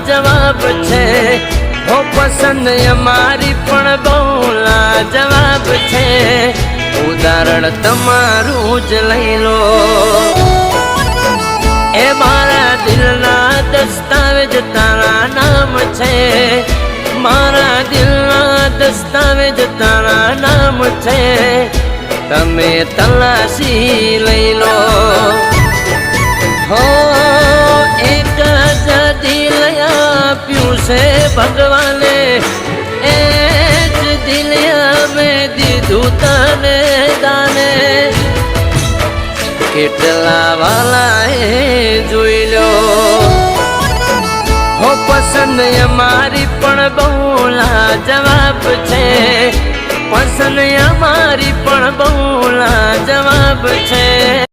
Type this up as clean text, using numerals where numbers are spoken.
જવાબ છે હો પસંદ અમારી પણ બહુ લાજવાબ છે ઉદાહરણ તમારું જ લઈ લો એ મારા દિલના દસ્તાવેજ તારા નામ છે મારા દિલના દસ્તાવેજ તારા નામ છે તમે તલાશી લઈ લો હો એક જ દિલ આપ્યું છે ભગવાને એ જ દિલ મેં દીધું તને દાને કેટલા વાલા એ જોઈ લો હો પસંદ અમારી પણ બહુ લાજવાબ છે પસંદ અમારી પણ બહુ લાજવાબ છે